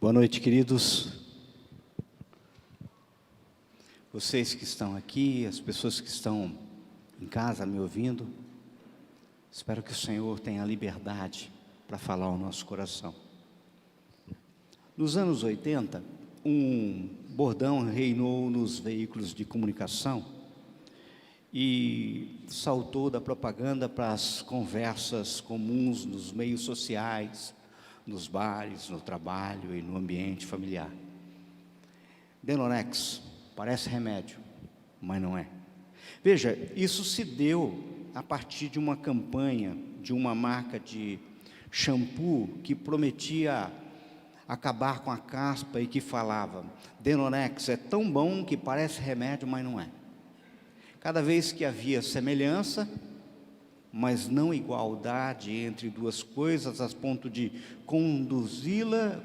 Boa noite, queridos. Vocês que estão aqui, as pessoas que estão em casa me ouvindo, espero que o Senhor tenha liberdade para falar ao nosso coração. Nos anos 80, um bordão reinou nos veículos de comunicação e saltou da propaganda para as conversas comuns nos meios sociais, nos bares, no trabalho e no ambiente familiar. Denorex parece remédio, mas não é. Veja, isso se deu a partir de uma campanha de uma marca de shampoo que prometia acabar com a caspa e que falava: Denorex é tão bom que parece remédio, mas não é. Cada vez que havia semelhança, mas não igualdade entre duas coisas, a ponto de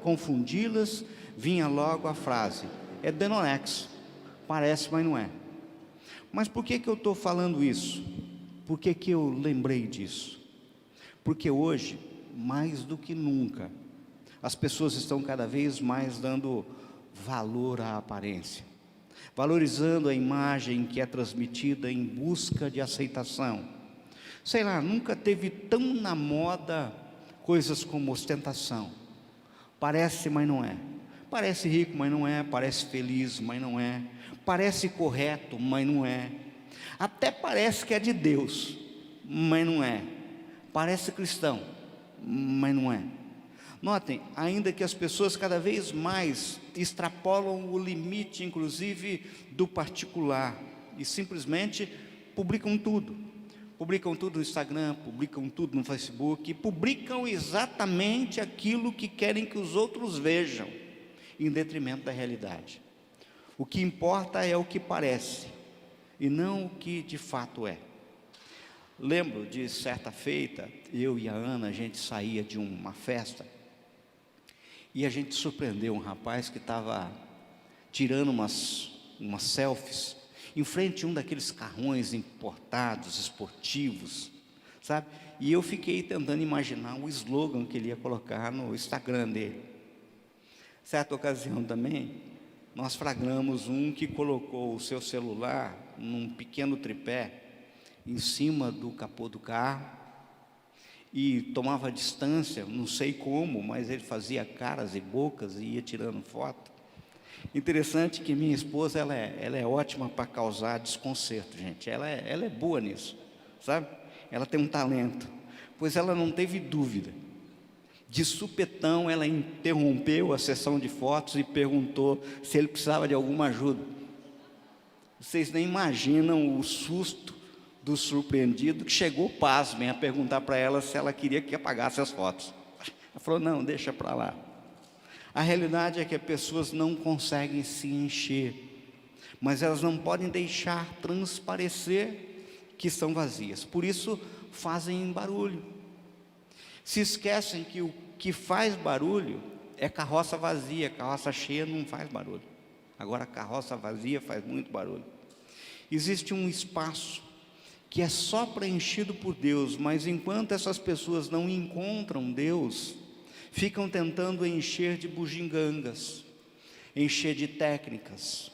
confundi-las, vinha logo a frase: é Denorex, parece, mas não é. Mas por que eu estou falando isso? Por que eu lembrei disso? Porque hoje, mais do que nunca, as pessoas estão cada vez mais dando valor à aparência, valorizando a imagem que é transmitida em busca de aceitação. Sei lá, nunca teve tão na moda coisas como ostentação. Parece, mas não é. Parece rico, mas não é. Parece feliz, mas não é. Parece correto, mas não é. Até parece que é de Deus, mas não é. Parece cristão, mas não é. Notem, ainda que as pessoas cada vez mais extrapolam o limite, inclusive, do particular, e simplesmente publicam tudo. Publicam tudo no Instagram, publicam tudo no Facebook, e publicam exatamente aquilo que querem que os outros vejam, em detrimento da realidade. O que importa é o que parece, e não o que de fato é. Lembro de certa feita, eu e a Ana, a gente saía de uma festa, e a gente surpreendeu um rapaz que estava tirando umas selfies, em frente a um daqueles carrões importados, esportivos, sabe? E eu fiquei tentando imaginar o slogan que ele ia colocar no Instagram dele. Certa ocasião também, nós flagramos um que colocou o seu celular num pequeno tripé em cima do capô do carro e tomava distância, não sei como, mas ele fazia caras e bocas e ia tirando foto. Interessante que minha esposa, ela é ótima para causar desconcerto, gente. Ela é boa nisso, sabe? Ela tem um talento. Pois ela não teve dúvida. De supetão, ela interrompeu a sessão de fotos e perguntou se ele precisava de alguma ajuda. Vocês nem imaginam o susto do surpreendido, que chegou, pasmem, a perguntar para ela se ela queria que apagasse as fotos. Ela falou: não, deixa para lá. A realidade é que as pessoas não conseguem se encher, mas elas não podem deixar transparecer que são vazias, por isso fazem barulho. Se esquecem que o que faz barulho é carroça vazia, carroça cheia não faz barulho. Agora a carroça vazia faz muito barulho. Existe um espaço que é só preenchido por Deus, mas enquanto essas pessoas não encontram Deus, ficam tentando encher de bugigangas, encher de técnicas,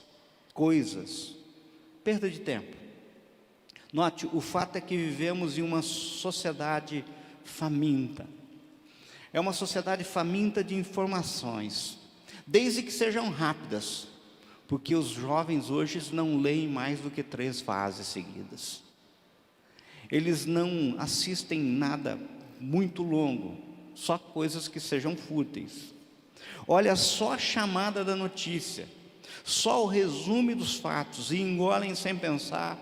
coisas, perda de tempo. Note, o fato é que vivemos em uma sociedade faminta. É uma sociedade faminta de informações, desde que sejam rápidas, porque os jovens hoje não leem mais do que 3 frases seguidas. Eles não assistem nada muito longo, só coisas que sejam fúteis. Olha só a chamada da notícia, só o resumo dos fatos, e engolem sem pensar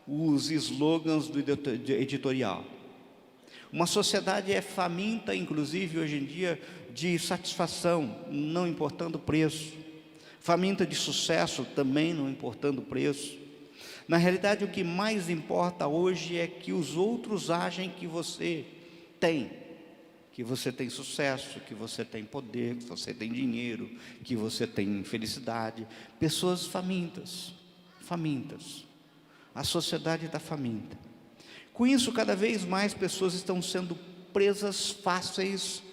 os slogans do editorial. Uma sociedade é faminta, inclusive hoje em dia, de satisfação, não importando o preço. Faminta de sucesso, também não importando o preço. Na realidade, o que mais importa hoje é que os outros achem que você tem sucesso, que você tem poder, que você tem dinheiro, que você tem felicidade. Pessoas famintas. A sociedade está faminta. Com isso, cada vez mais pessoas estão sendo presas fáceis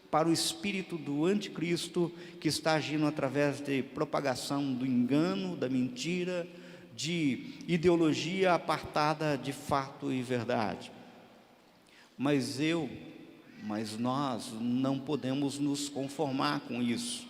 para o espírito do anticristo que está agindo através de propagação do engano, da mentira, de ideologia apartada de fato e verdade. Mas nós não podemos nos conformar com isso.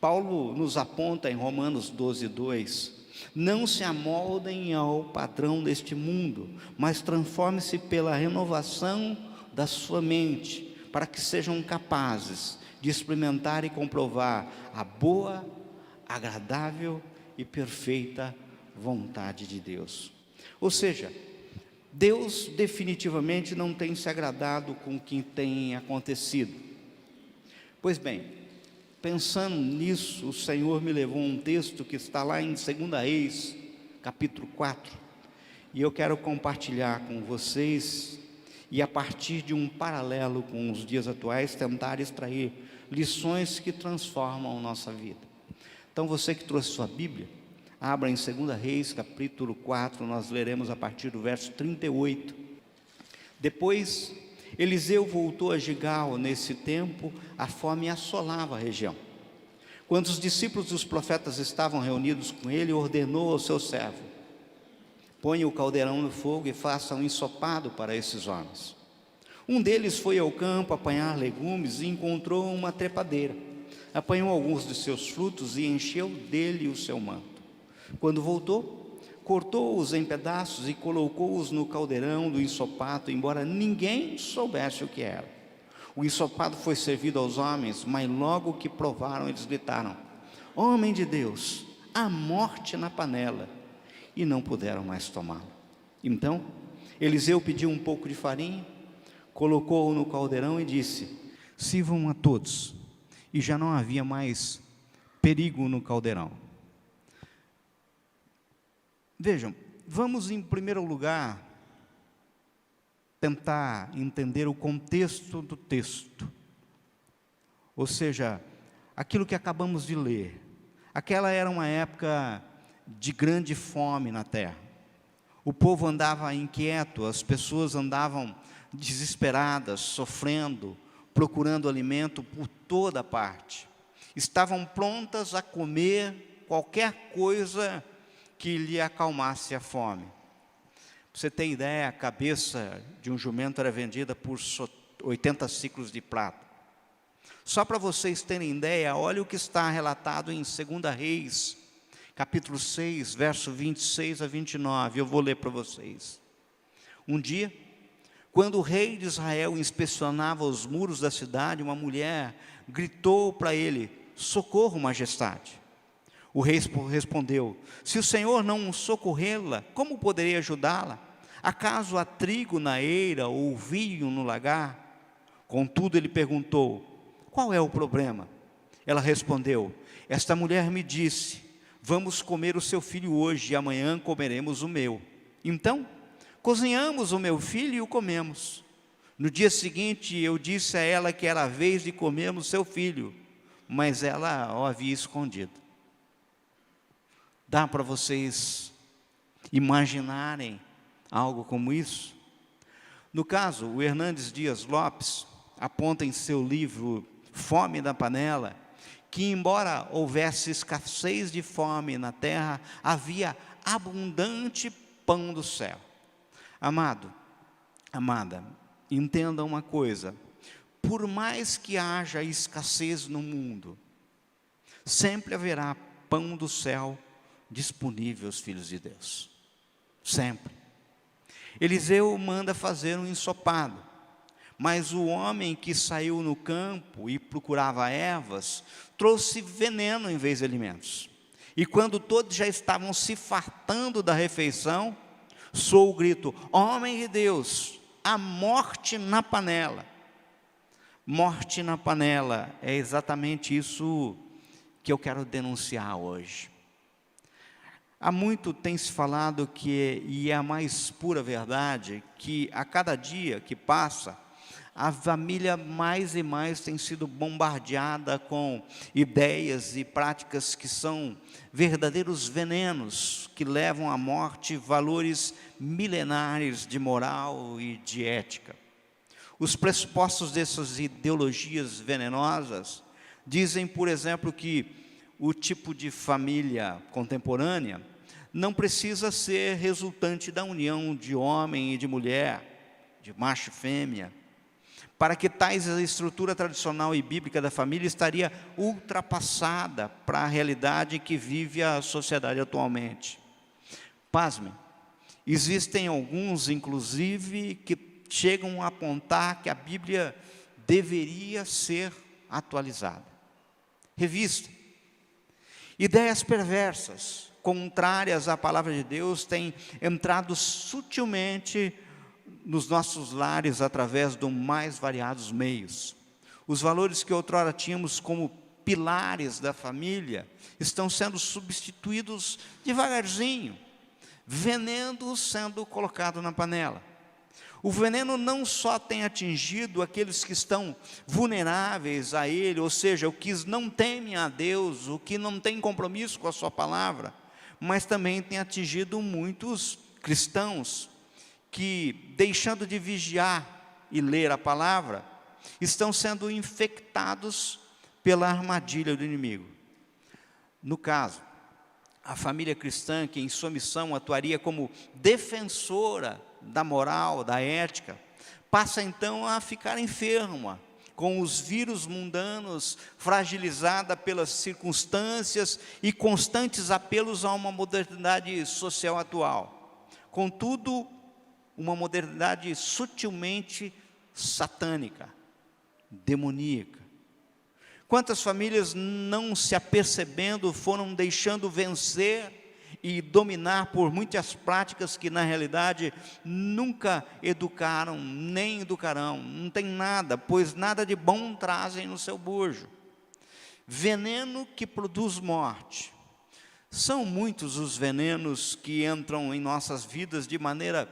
Paulo nos aponta em Romanos 12:2: não se amoldem ao padrão deste mundo, mas transforme-se pela renovação da sua mente, para que sejam capazes de experimentar e comprovar a boa, agradável e perfeita vontade de Deus. Ou seja, Deus definitivamente não tem se agradado com o que tem acontecido. Pois bem, pensando nisso, o Senhor me levou a um texto que está lá em 2 Reis, capítulo 4, e eu quero compartilhar com vocês, e a partir de um paralelo com os dias atuais, tentar extrair lições que transformam a nossa vida. Então, você que trouxe sua Bíblia, abra em 2 Reis, capítulo 4, nós leremos a partir do verso 38. Depois, Eliseu voltou a Gigal. Nesse tempo, a fome assolava a região. Quando os discípulos dos profetas estavam reunidos com ele, ordenou ao seu servo: ponha o caldeirão no fogo e faça um ensopado para esses homens. Um deles foi ao campo apanhar legumes e encontrou uma trepadeira. Apanhou alguns de seus frutos e encheu dele o seu manto. Quando voltou, cortou-os em pedaços e colocou-os no caldeirão do ensopado, embora ninguém soubesse o que era. O ensopado foi servido aos homens, mas logo que provaram, eles gritaram: homem de Deus, há morte na panela, e não puderam mais tomá-lo. Então, Eliseu pediu um pouco de farinha, colocou-o no caldeirão e disse: sirvam a todos. E já não havia mais perigo no caldeirão. Vejam, vamos em primeiro lugar tentar entender o contexto do texto, ou seja, aquilo que acabamos de ler. Aquela era uma época de grande fome na terra. O povo andava inquieto, as pessoas andavam desesperadas, sofrendo, procurando alimento por toda parte. Estavam prontas a comer qualquer coisa que lhe acalmasse a fome. Pra você ter ideia, a cabeça de um jumento era vendida por 80 ciclos de prata. Só para vocês terem ideia, olha o que está relatado em 2 Reis, capítulo 6, verso 26 a 29, eu vou ler para vocês. Um dia, quando o rei de Israel inspecionava os muros da cidade, uma mulher gritou para ele: socorro, majestade. O rei respondeu: se o Senhor não socorrê-la, como poderia ajudá-la? Acaso há trigo na eira ou vinho no lagar? Contudo, ele perguntou: qual é o problema? Ela respondeu: esta mulher me disse: vamos comer o seu filho hoje e amanhã comeremos o meu. Então, cozinhamos o meu filho e o comemos. No dia seguinte, eu disse a ela que era a vez de comermos seu filho, mas ela o havia escondido. Dá para vocês imaginarem algo como isso? No caso, o Hernandes Dias Lopes aponta em seu livro Fome na Panela, que embora houvesse escassez de fome na terra, havia abundante pão do céu. Amado, amada, entenda uma coisa: por mais que haja escassez no mundo, sempre haverá pão do céu disponível aos filhos de Deus, sempre. Eliseu manda fazer um ensopado, mas o homem que saiu no campo e procurava ervas, trouxe veneno em vez de alimentos. E quando todos já estavam se fartando da refeição, soou o grito: homem de Deus, há morte na panela. Morte na panela é exatamente isso que eu quero denunciar hoje. Há muito tem se falado e é a mais pura verdade, que a cada dia que passa, a família mais e mais tem sido bombardeada com ideias e práticas que são verdadeiros venenos, que levam à morte valores milenares de moral e de ética. Os pressupostos dessas ideologias venenosas dizem, por exemplo, que o tipo de família contemporânea não precisa ser resultante da união de homem e de mulher, de macho e fêmea. Para que tais a estrutura tradicional e bíblica da família estaria ultrapassada para a realidade que vive a sociedade atualmente. Pasmem, existem alguns, inclusive, que chegam a apontar que a Bíblia deveria ser atualizada, revista. Ideias perversas, contrárias à palavra de Deus, têm entrado sutilmente nos nossos lares através dos mais variados meios. Os valores que outrora tínhamos como pilares da família estão sendo substituídos devagarzinho, veneno sendo colocado na panela. O veneno não só tem atingido aqueles que estão vulneráveis a ele, ou seja, os que não temem a Deus, o que não tem compromisso com a sua palavra, mas também tem atingido muitos cristãos que, deixando de vigiar e ler a palavra, estão sendo infectados pela armadilha do inimigo. No caso, a família cristã, que em sua missão atuaria como defensora da moral, da ética, passa então a ficar enferma, com os vírus mundanos, fragilizada pelas circunstâncias e constantes apelos a uma modernidade social atual. Contudo, uma modernidade sutilmente satânica, demoníaca. Quantas famílias, não se apercebendo, foram deixando vencer e dominar por muitas práticas que na realidade nunca educaram, nem educarão, não tem nada, pois nada de bom trazem no seu bojo. Veneno que produz morte. São muitos os venenos que entram em nossas vidas de maneira,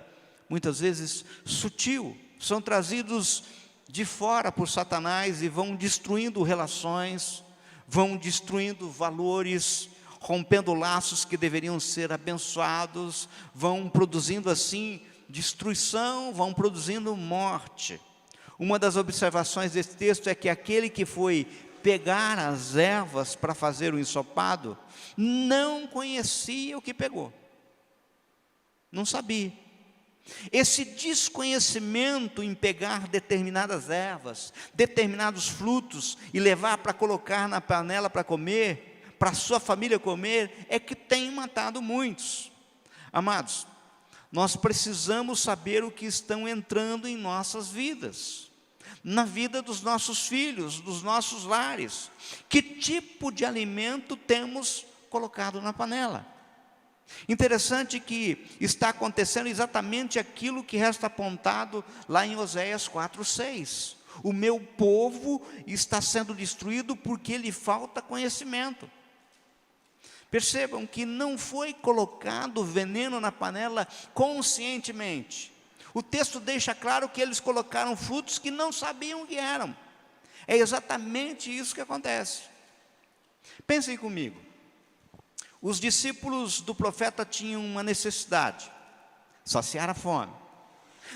muitas vezes, sutil. São trazidos de fora por Satanás e vão destruindo relações, vão destruindo valores, rompendo laços que deveriam ser abençoados, vão produzindo assim destruição, vão produzindo morte. Uma das observações desse texto é que aquele que foi pegar as ervas para fazer o ensopado, não conhecia o que pegou, não sabia. Esse desconhecimento em pegar determinadas ervas, determinados frutos e levar para colocar na panela para comer, para a sua família comer, é que tem matado muitos. Amados, nós precisamos saber o que estão entrando em nossas vidas, na vida dos nossos filhos, dos nossos lares. Que tipo de alimento temos colocado na panela? Interessante que está acontecendo exatamente aquilo que resta apontado lá em Oséias 4:6. O meu povo está sendo destruído porque lhe falta conhecimento. Percebam que não foi colocado veneno na panela conscientemente. O texto deixa claro que eles colocaram frutos que não sabiam o que eram. É exatamente isso que acontece. Pensem comigo. Os discípulos do profeta tinham uma necessidade: saciar a fome.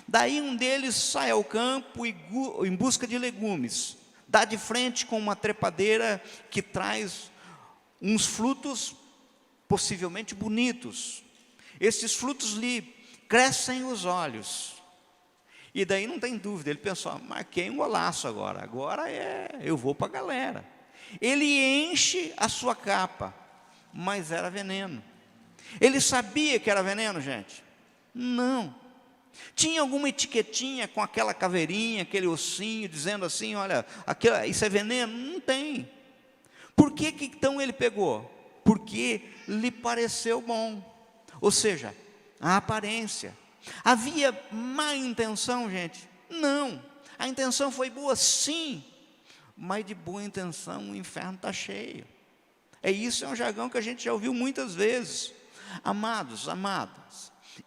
Daí um deles sai ao campo em busca de legumes. Dá de frente com uma trepadeira que traz uns frutos possivelmente bonitos. Esses frutos lhe crescem os olhos. E daí não tem dúvida, ele pensou: marquei um golaço agora eu vou para a galera. Ele enche a sua capa, mas era veneno. Ele sabia que era veneno, gente? Não. Tinha alguma etiquetinha com aquela caveirinha, aquele ossinho, dizendo assim: olha, isso é veneno? Não tem. Por que então ele pegou? Porque lhe pareceu bom. Ou seja, a aparência. Havia má intenção, gente? Não. A intenção foi boa, sim, mas de boa intenção o inferno está cheio. Isso é um jargão que a gente já ouviu muitas vezes. Amados,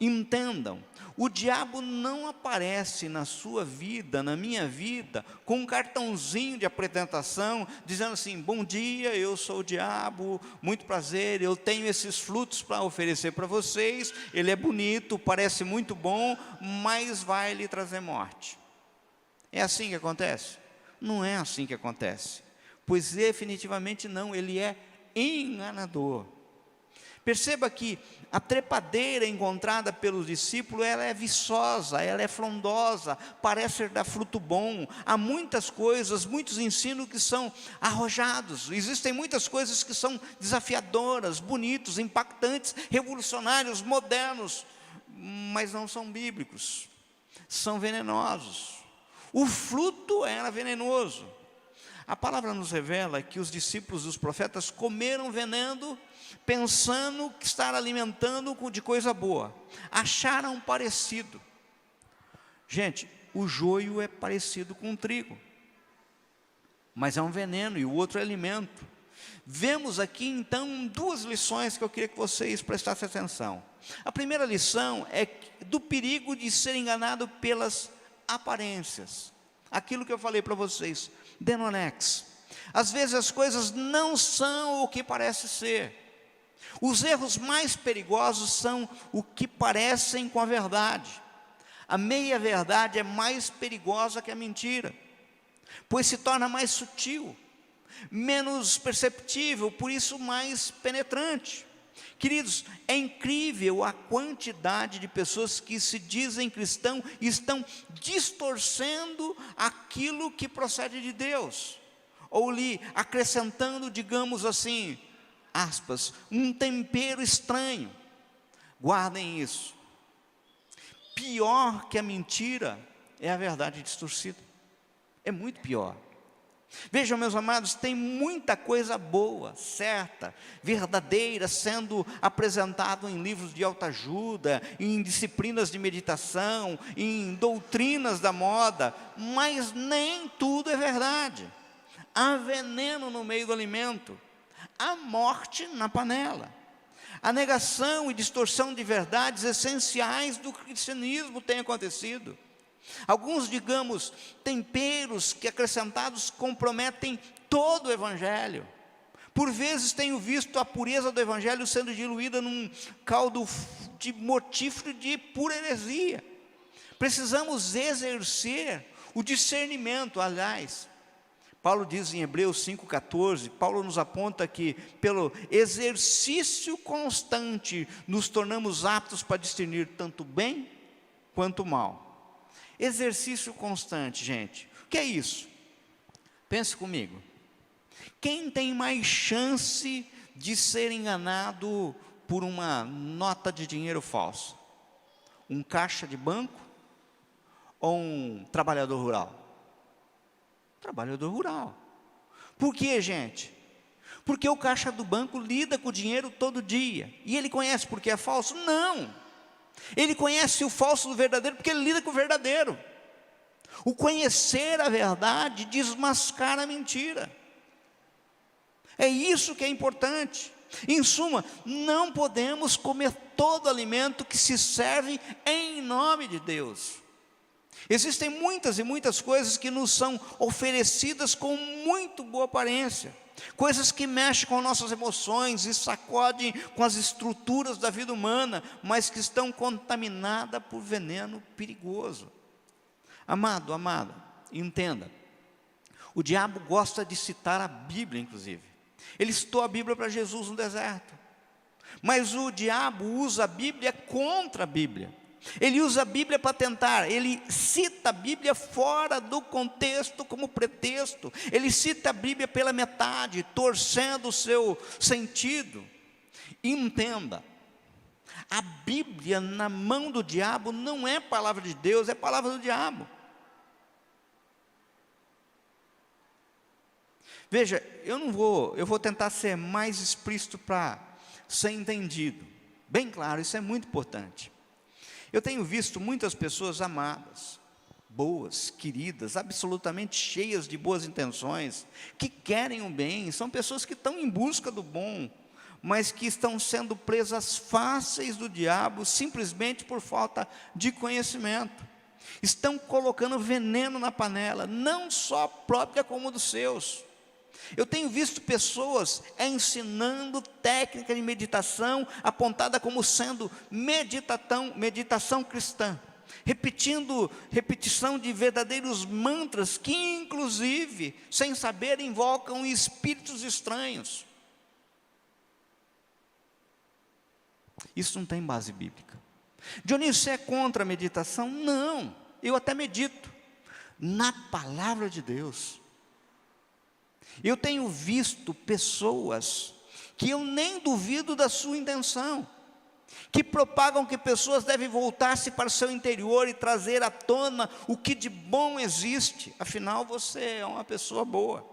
entendam, o diabo não aparece na sua vida, na minha vida, com um cartãozinho de apresentação, dizendo assim: bom dia, eu sou o diabo, muito prazer, eu tenho esses frutos para oferecer para vocês, ele é bonito, parece muito bom, mas vai lhe trazer morte. É assim que acontece? Não é assim que acontece, pois definitivamente não, ele é enganador. Perceba que a trepadeira encontrada pelos discípulos, ela é viçosa, ela é frondosa, parece dar fruto bom. Há muitas coisas, muitos ensinos que são arrojados. Existem muitas coisas que são desafiadoras, bonitos, impactantes, revolucionários, modernos, mas não são bíblicos, são venenosos. O fruto era venenoso. A palavra nos revela que os discípulos dos profetas comeram veneno, pensando que estar alimentando de coisa boa. Acharam parecido. Gente, o joio é parecido com o trigo, mas é um veneno e o outro é alimento. Vemos aqui então duas lições que eu queria que vocês prestassem atenção. A primeira lição é do perigo de ser enganado pelas aparências. Aquilo que eu falei para vocês, denonex. Às vezes as coisas não são o que parece ser. Os erros mais perigosos são o que parecem com a verdade. A meia-verdade é mais perigosa que a mentira, pois se torna mais sutil, menos perceptível, por isso mais penetrante. Queridos, é incrível a quantidade de pessoas que se dizem cristãos e estão distorcendo aquilo que procede de Deus, ou lhe acrescentando, digamos assim, aspas, um tempero estranho. Guardem isso. Pior que a mentira é a verdade distorcida. É muito pior. Vejam, meus amados, tem muita coisa boa, certa, verdadeira, sendo apresentado em livros de autoajuda, em disciplinas de meditação, em doutrinas da moda, mas nem tudo é verdade. Há veneno no meio do alimento, há morte na panela. A negação e distorção de verdades essenciais do cristianismo tem acontecido. Alguns, digamos, temperos que acrescentados comprometem todo o Evangelho. Por vezes tenho visto a pureza do Evangelho sendo diluída num caldo de mortífero de pura heresia. Precisamos exercer o discernimento. Aliás, Paulo diz em Hebreus 5,14, Paulo nos aponta que pelo exercício constante nos tornamos aptos para discernir tanto bem quanto mal. Exercício constante, gente. O que é isso? Pense comigo. Quem tem mais chance de ser enganado por uma nota de dinheiro falsa? Um caixa de banco ou um trabalhador rural? Trabalhador rural. Por quê, gente? Porque o caixa do banco lida com o dinheiro todo dia. E ele conhece porque é falso? Não. Ele conhece o falso do verdadeiro porque ele lida com o verdadeiro. O conhecer a verdade desmascara a mentira. É isso que é importante. Em suma, não podemos comer todo alimento que se serve em nome de Deus. Existem muitas e muitas coisas que nos são oferecidas com muito boa aparência, coisas que mexem com nossas emoções e sacodem com as estruturas da vida humana, mas que estão contaminadas por veneno perigoso. Amado, amada, entenda, o diabo gosta de citar a Bíblia, inclusive. Ele citou a Bíblia para Jesus no deserto, mas o diabo usa a Bíblia contra a Bíblia. Ele usa a Bíblia para tentar, ele cita a Bíblia fora do contexto como pretexto, ele cita a Bíblia pela metade, torcendo o seu sentido. Entenda, a Bíblia na mão do diabo não é palavra de Deus, é palavra do diabo. Veja, eu vou tentar ser mais explícito para ser entendido, bem claro, isso é muito importante. Eu tenho visto muitas pessoas amadas, boas, queridas, absolutamente cheias de boas intenções, que querem o bem, são pessoas que estão em busca do bom, mas que estão sendo presas fáceis do diabo, simplesmente por falta de conhecimento. Estão colocando veneno na panela, não só própria como dos seus. Eu tenho visto pessoas ensinando técnica de meditação apontada como sendo meditação cristã. repetição de verdadeiros mantras que, inclusive, sem saber, invocam espíritos estranhos. Isso não tem base bíblica. Dionísio, você é contra a meditação? Não, eu até medito na palavra de Deus. Eu tenho visto pessoas que eu nem duvido da sua intenção, que propagam que pessoas devem voltar-se para o seu interior e trazer à tona o que de bom existe. Afinal, você é uma pessoa boa.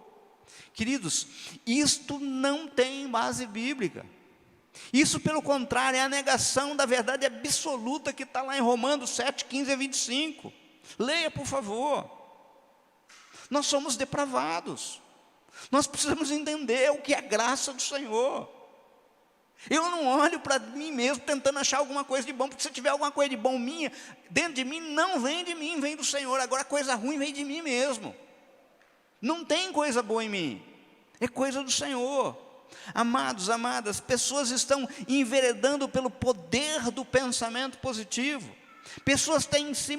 Queridos, isto não tem base bíblica. Isso, pelo contrário, é a negação da verdade absoluta que está lá em Romanos 7, 15 a 25. Leia, por favor. Nós somos depravados. Nós precisamos entender o que é a graça do Senhor. Eu não olho para mim mesmo tentando achar alguma coisa de bom, porque se tiver alguma coisa de bom minha, dentro de mim, não vem de mim, vem do Senhor. Agora a coisa ruim vem de mim mesmo. Não tem coisa boa em mim, é coisa do Senhor. Amados, amadas, pessoas estão enveredando pelo poder do pensamento positivo. Pessoas têm se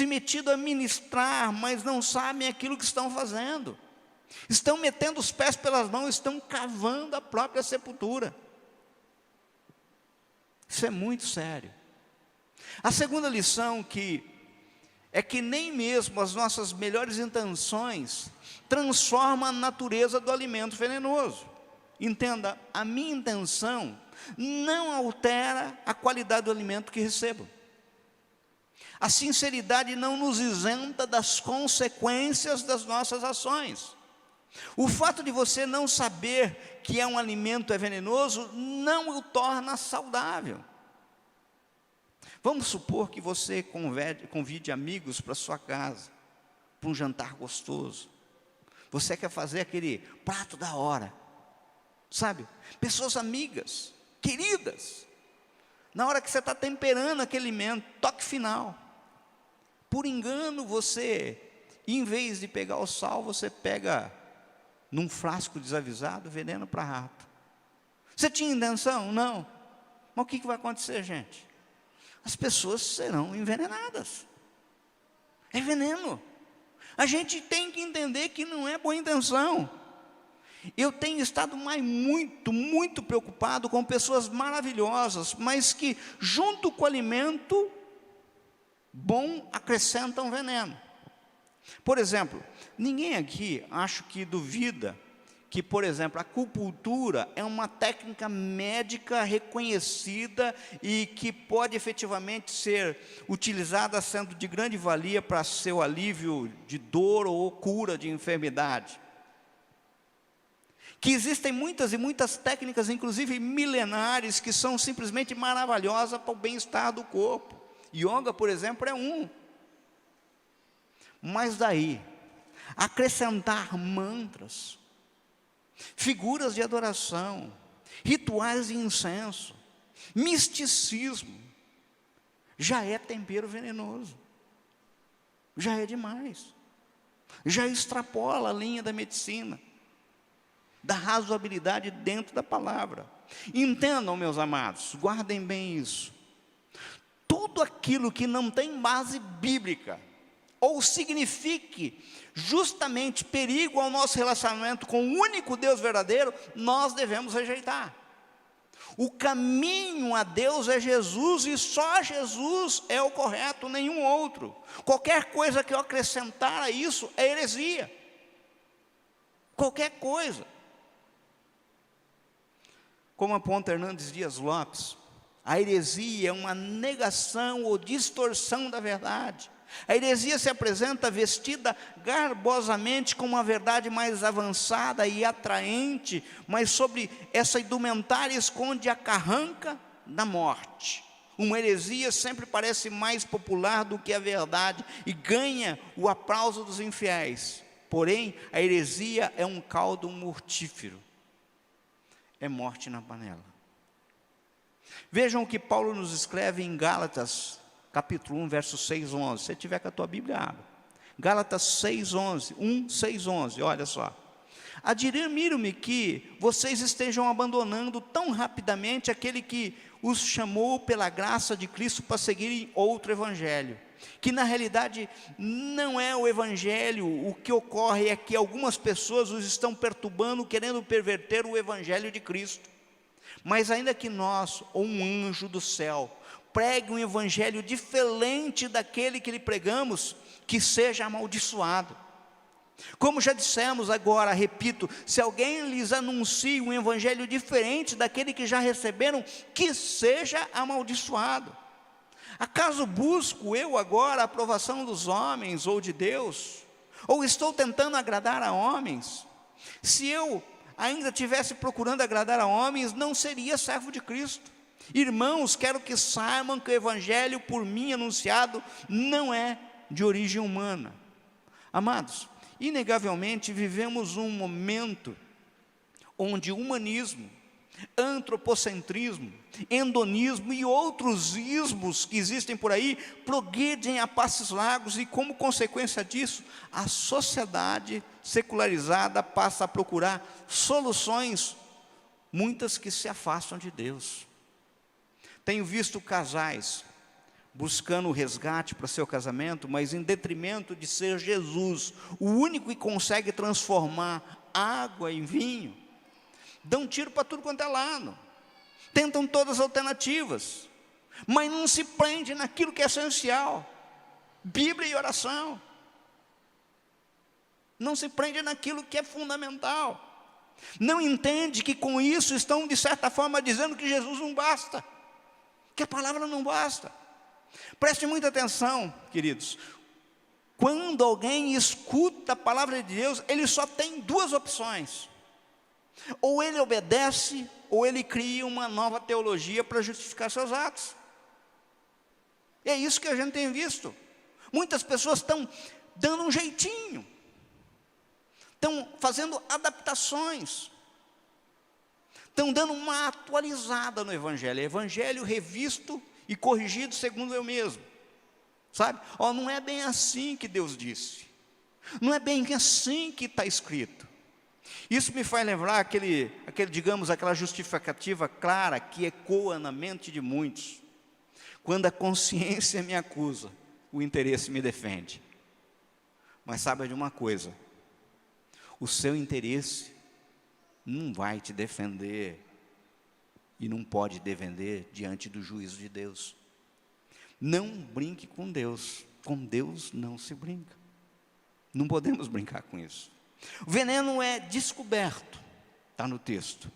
metido a ministrar, mas não sabem aquilo que estão fazendo. Estão metendo os pés pelas mãos, estão cavando a própria sepultura. Isso é muito sério. A segunda lição é que nem mesmo as nossas melhores intenções transformam a natureza do alimento venenoso. Entenda, a minha intenção não altera a qualidade do alimento que recebo. A sinceridade não nos isenta das consequências das nossas ações. O fato de você não saber que um alimento é venenoso não o torna saudável. Vamos supor que você convide amigos para sua casa, para um jantar gostoso. Você quer fazer aquele prato da hora, sabe? Pessoas amigas, queridas. Na hora que você está temperando aquele alimento, toque final. Por engano, você, em vez de pegar o sal, você pega num frasco desavisado, veneno para rato. Você tinha intenção? Não. Mas o que vai acontecer, gente? As pessoas serão envenenadas. É veneno. A gente tem que entender que não é boa intenção. Eu tenho estado muito preocupado com pessoas maravilhosas, mas que junto com o alimento bom acrescentam veneno. Por exemplo, ninguém aqui, acho que duvida que, por exemplo, a acupuntura é uma técnica médica reconhecida e que pode efetivamente ser utilizada sendo de grande valia para seu alívio de dor ou cura de enfermidade. Que existem muitas técnicas, inclusive milenares, que são simplesmente maravilhosas para o bem-estar do corpo. Yoga, por exemplo, é um. Mas daí, acrescentar mantras, figuras de adoração, rituais de incenso, misticismo, já é tempero venenoso, já é demais, já extrapola a linha da medicina, da razoabilidade dentro da palavra. Entendam, meus amados, guardem bem isso. Tudo aquilo que não tem base bíblica, ou signifique justamente perigo ao nosso relacionamento com o único Deus verdadeiro, nós devemos rejeitar. O caminho a Deus é Jesus, e só Jesus é o correto, nenhum outro. Qualquer coisa que eu acrescentar a isso é heresia. Qualquer coisa. Como aponta Hernandes Dias Lopes, a heresia é uma negação ou distorção da verdade. A heresia se apresenta vestida garbosamente com uma verdade mais avançada e atraente, mas sobre essa indumentária esconde a carranca da morte. Uma heresia sempre parece mais popular do que a verdade e ganha o aplauso dos infiéis. Porém, a heresia é um caldo mortífero. É morte na panela. Vejam o que Paulo nos escreve em Gálatas, capítulo 1, verso 6, 11. Se você tiver com a tua Bíblia, abre. Gálatas 6, 11. 1, 6, 11. Olha só. Admiro-me que vocês estejam abandonando tão rapidamente aquele que os chamou pela graça de Cristo para seguirem outro evangelho, que na realidade não é o evangelho. O que ocorre é que algumas pessoas os estão perturbando, querendo perverter o evangelho de Cristo. Mas ainda que nós, ou um anjo do céu, pregue um evangelho diferente daquele que lhe pregamos, que seja amaldiçoado. Como já dissemos, agora repito, se alguém lhes anuncia um evangelho diferente daquele que já receberam, que seja amaldiçoado. Acaso busco eu agora a aprovação dos homens ou de Deus? Ou estou tentando agradar a homens? Se eu ainda estivesse procurando agradar a homens, não seria servo de Cristo. Irmãos, quero que saibam que o evangelho por mim anunciado não é de origem humana. Amados, inegavelmente vivemos um momento onde o humanismo, antropocentrismo, hedonismo e outros ismos que existem por aí progridem a passos largos, e como consequência disso, a sociedade secularizada passa a procurar soluções, muitas que se afastam de Deus. Tenho visto casais buscando o resgate para seu casamento, mas em detrimento de ser Jesus, o único que consegue transformar água em vinho, dão tiro para tudo quanto é lado, tentam todas as alternativas, mas não se prende naquilo que é essencial, Bíblia e oração. Não se prende naquilo que é fundamental. Não entende que com isso estão de certa forma dizendo que Jesus não basta, que a palavra não basta. Preste muita atenção, queridos. Quando alguém escuta a palavra de Deus, ele só tem duas opções: ou ele obedece, ou ele cria uma nova teologia para justificar seus atos. É isso que a gente tem visto. Muitas pessoas estão dando um jeitinho, estão fazendo adaptações, estão dando uma atualizada no evangelho, evangelho revisto e corrigido segundo eu mesmo, sabe? Não é bem assim que Deus disse, não é bem assim que está escrito. Isso me faz lembrar digamos, aquela justificativa clara que ecoa na mente de muitos: quando a consciência me acusa, o interesse me defende. Mas saiba de uma coisa: o seu interesse não vai te defender e não pode defender diante do juízo de Deus. Não brinque com Deus não se brinca, não podemos brincar com isso. O veneno é descoberto, está no texto.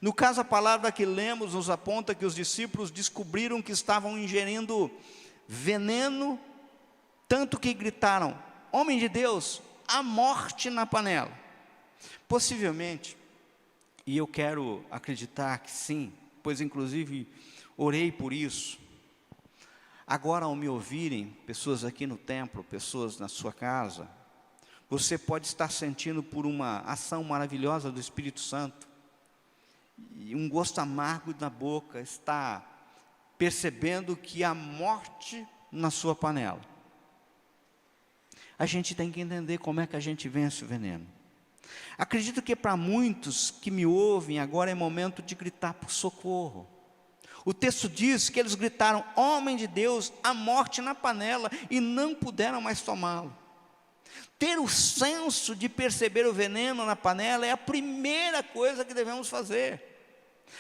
No caso, a palavra que lemos nos aponta que os discípulos descobriram que estavam ingerindo veneno, tanto que gritaram: homem de Deus, a morte na panela. Possivelmente, e eu quero acreditar que sim, pois inclusive orei por isso. Agora, ao me ouvirem, pessoas aqui no templo, pessoas na sua casa, você pode estar sentindo por uma ação maravilhosa do Espírito Santo, e um gosto amargo na boca, está percebendo que há morte na sua panela. A gente tem que entender como é que a gente vence o veneno. Acredito que para muitos que me ouvem agora é momento de gritar por socorro. O texto diz que eles gritaram: homem de Deus, a morte na panela, e não puderam mais tomá-lo. Ter o senso de perceber o veneno na panela é a primeira coisa que devemos fazer,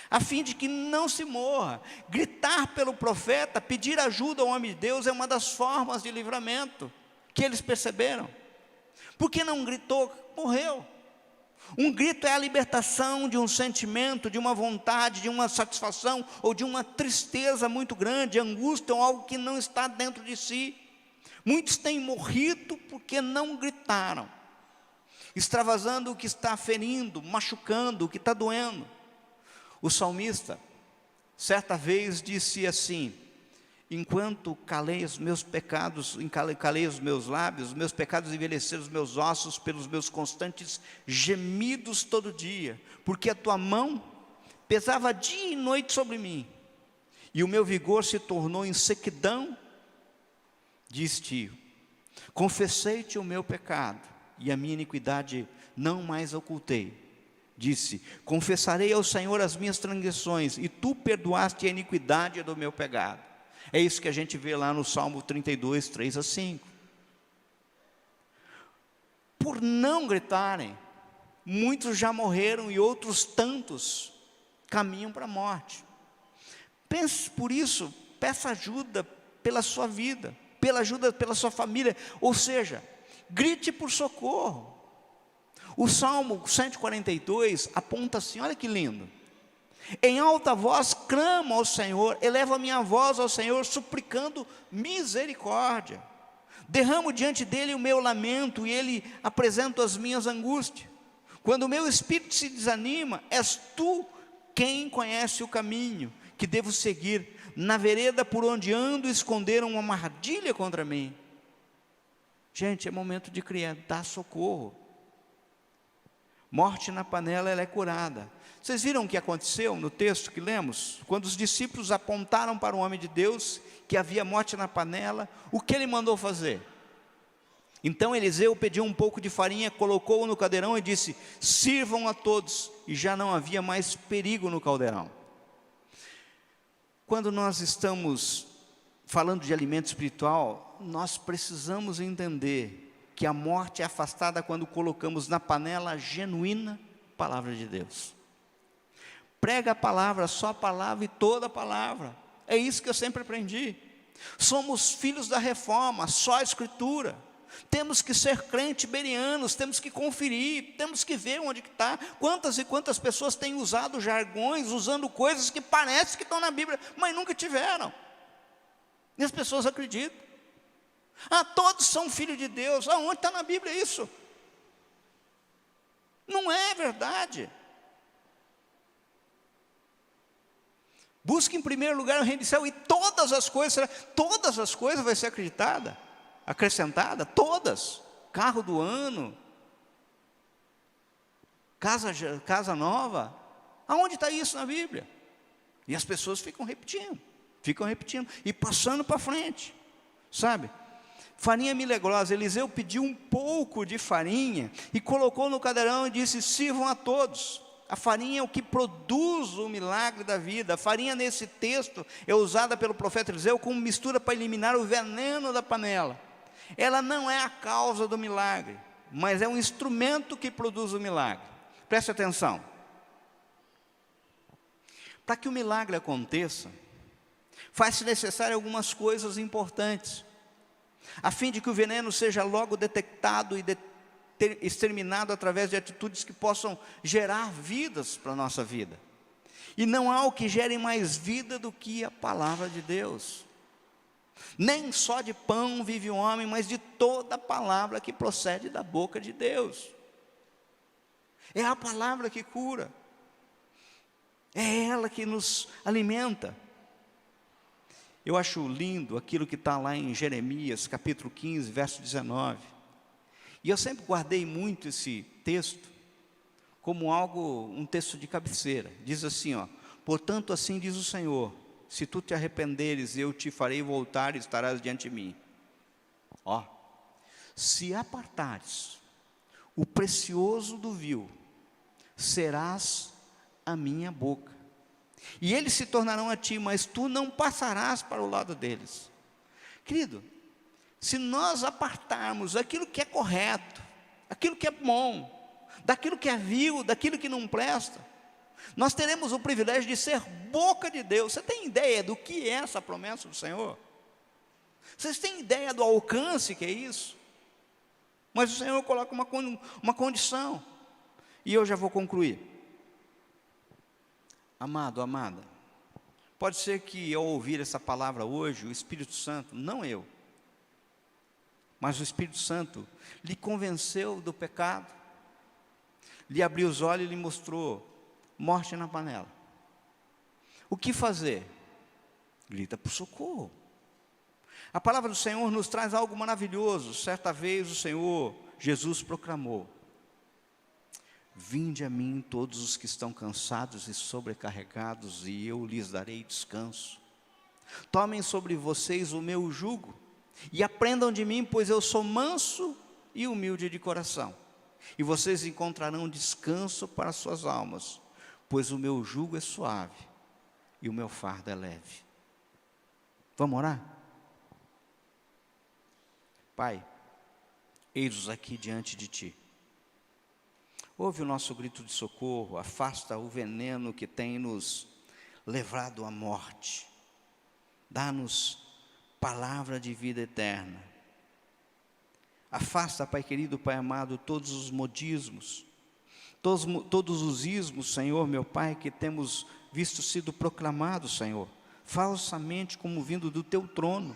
a fim de que não se morra. Gritar pelo profeta, pedir ajuda ao homem de Deus é uma das formas de livramento que eles perceberam. Porque não gritou, morreu. Um grito é a libertação de um sentimento, de uma vontade, de uma satisfação ou de uma tristeza muito grande, angústia ou algo que não está dentro de si. Muitos têm morrido porque não gritaram, extravasando o que está ferindo, machucando, o que está doendo. O salmista, certa vez, disse assim: enquanto calei os meus pecados, calei os meus lábios, os meus pecados envelheceram os meus ossos pelos meus constantes gemidos todo dia, porque a tua mão pesava dia e noite sobre mim, e o meu vigor se tornou em sequidão. Diz-te: confessei-te o meu pecado, e a minha iniquidade não mais ocultei. disse: confessarei ao Senhor as minhas transgressões, e tu perdoaste a iniquidade do meu pecado. É isso que a gente vê lá no Salmo 32, 3 a 5. Por não gritarem, muitos já morreram e outros tantos caminham para a morte. Pense por isso, peça ajuda pela sua vida, pela ajuda pela sua família, ou seja, grite por socorro. O Salmo 142 aponta assim, olha que lindo: em alta voz clamo ao Senhor, elevo a minha voz ao Senhor, suplicando misericórdia. Derramo diante dele o meu lamento, e ele apresenta as minhas angústias. Quando o meu espírito se desanima, és tu quem conhece o caminho que devo seguir. Na vereda por onde ando, esconderam uma armadilha contra mim. Gente, é momento de dar socorro. Morte na panela, ela é curada. Vocês viram o que aconteceu no texto que lemos? Quando os discípulos apontaram para o homem de Deus, que havia morte na panela, o que ele mandou fazer? Então Eliseu pediu um pouco de farinha, colocou-o no caldeirão e disse: sirvam a todos. E já não havia mais perigo no caldeirão. Quando nós estamos falando de alimento espiritual, nós precisamos entender que a morte é afastada quando colocamos na panela a genuína palavra de Deus. Prega a palavra, só a palavra e toda a palavra. É isso que eu sempre aprendi. Somos filhos da reforma, só a escritura. Temos que ser crentes berianos, temos que conferir, temos que ver onde está. Quantas e quantas pessoas têm usado jargões, usando coisas que parece que estão na Bíblia, mas nunca tiveram. E as pessoas acreditam. Todos são filhos de Deus. Aonde está na Bíblia isso? Não é verdade. Busque em primeiro lugar o reino do céu, e todas as coisas vai ser acrescentada, todas. Carro do ano, casa nova. Aonde está isso na Bíblia? E as pessoas ficam repetindo, e passando para frente, sabe? Farinha milagrosa. Eliseu pediu um pouco de farinha e colocou no caldeirão e disse: sirvam a todos. A farinha é o que produz o milagre da vida. A farinha, nesse texto, é usada pelo profeta Eliseu como mistura para eliminar o veneno da panela. Ela não é a causa do milagre, mas é um instrumento que produz o milagre. Preste atenção. Para que o milagre aconteça, faz-se necessário algumas coisas importantes, a fim de que o veneno seja logo detectado e exterminado através de atitudes que possam gerar vidas para a nossa vida. E não há o que gere mais vida do que a palavra de Deus. Nem só de pão vive o homem, mas de toda palavra que procede da boca de Deus. É a palavra que cura, é ela que nos alimenta. Eu acho lindo aquilo que está lá em Jeremias, capítulo 15, verso 19. E eu sempre guardei muito esse texto como um texto de cabeceira. Diz assim, portanto assim diz o Senhor: se tu te arrependeres, eu te farei voltar e estarás diante de mim. Se apartares o precioso do vil, serás a minha boca. E eles se tornarão a ti, mas tu não passarás para o lado deles. Querido, se nós apartarmos aquilo que é correto, aquilo que é bom, daquilo que é vil, daquilo que não presta, nós teremos o privilégio de ser boca de Deus. Você tem ideia do que é essa promessa do Senhor? Vocês têm ideia do alcance que é isso? Mas o Senhor coloca uma condição, e eu já vou concluir. Amado, amada, pode ser que ao ouvir essa palavra hoje, o Espírito Santo, não eu, mas o Espírito Santo lhe convenceu do pecado, lhe abriu os olhos e lhe mostrou morte na panela. O que fazer? Grita por socorro. A palavra do Senhor nos traz algo maravilhoso. Certa vez o Senhor Jesus proclamou: vinde a mim todos os que estão cansados e sobrecarregados, e eu lhes darei descanso. Tomem sobre vocês o meu jugo e aprendam de mim, pois eu sou manso e humilde de coração, e vocês encontrarão descanso para suas almas, pois o meu jugo é suave e o meu fardo é leve. Vamos orar? Pai, eis-nos aqui diante de Ti. Ouve o nosso grito de socorro, afasta o veneno que tem nos levado à morte. Dá-nos palavra de vida eterna. Afasta, Pai querido, Pai amado, todos os modismos, todos os ismos, Senhor, meu Pai, que temos visto sido proclamados, Senhor, falsamente como vindo do Teu trono,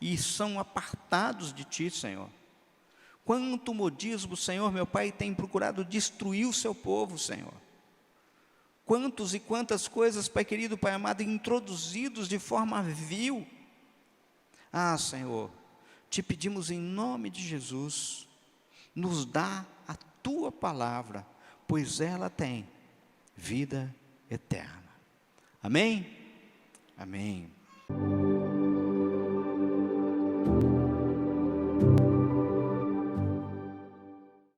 e são apartados de Ti, Senhor. Quanto modismo, Senhor, meu Pai, tem procurado destruir o Seu povo, Senhor. Quantos e quantas coisas, Pai querido, Pai amado, introduzidos de forma vil. Ah, Senhor, Te pedimos em nome de Jesus, nos dá a Tua palavra, pois ela tem vida eterna. Amém? Amém.